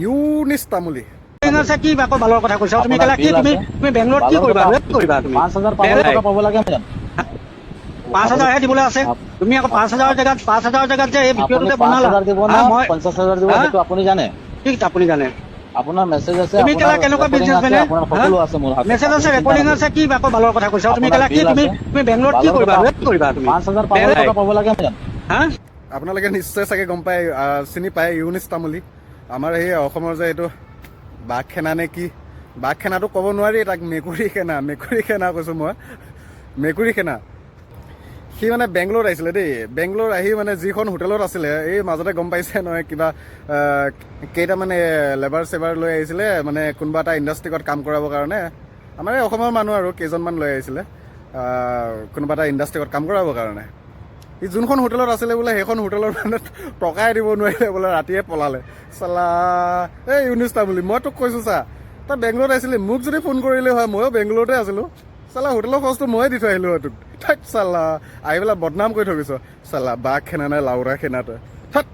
ইউনিছ তামুলী কি আকৌ বালৰ কথা কৈছা তুমি ক'লা কি তুমি বেংগলত কি কৰিবা তুমি 5,000 পাব লাগে 5,000হে দিবলৈ আছে তুমি আকৌ 5,000 জেগাত যে এই ভিডিঅ'টোতে বনালা 5,000 দিব না 50,000 দিব সেইটো আপুনি জানে কি আপুনি জানে আপোনাৰ মেছেজ আছে তুমি ক'লা কেনেকুৱা বিজনেছমেন আপোনাৰ সকলো আছে মোৰ হাতত মেছেজ আছে ৰেকৰ্ডিং আছে কি আকৌ বালৰ কথা কৈছা তুমি ক'লা কি তুমি বেংগলত কি কৰিবা তুমি 5,000 পাব লাগে হা আপোনালোকে নিশ্চয় চাগে গম পায় চিনি পায় ইউনিছ তামুলী আমাৰ সেই অসমৰ যে এইটো বাঘ খেনা নে কি বাঘ খেনাটো ক'ব নোৱাৰি তাক মেকুৰী খেনা কৈছোঁ মই মেকুৰী খেনা সি মানে বেংগলোৰ আহিছিলে দেই বেংগলোৰ আহি মানে যিখন হোটেলত আছিলে এই মাজতে গম পাইছে নহয় কিবা কেইটামানে লেবাৰ চেবাৰ লৈ আহিছিলে মানে কোনোবা এটা ইণ্ডাষ্ট্ৰিকত কাম কৰাবৰ কাৰণে আমাৰ এই অসমৰ মানুহ আৰু কেইজনমান লৈ আহিছিলে কোনোবা এটা ইণ্ডাষ্ট্ৰিকত কাম কৰাবৰ কাৰণে সি যোনখন হোটেলত আছিলে বোলে সেইখন হোটেলত মানে টকাই দিব নোৱাৰিলে বোলে ৰাতিয়ে পলালে চালা এই ইউনিছ তামুলী মই তোক কৈছোঁ চা তই বেংগলোৰত আহিছিলি মোক যদি ফোন কৰিলে হয় ময়ো বেংগলোৰতে আছিলোঁ চালা হোটেলৰ খৰচটো ময়ে দি থৈ আহিলোঁ হয় তোক থাক চালা আহি পেলাই বদনাম কৰি থৈ গৈছ চালা বাঘ খেনা নাই লাউৰা খেনা তই থাক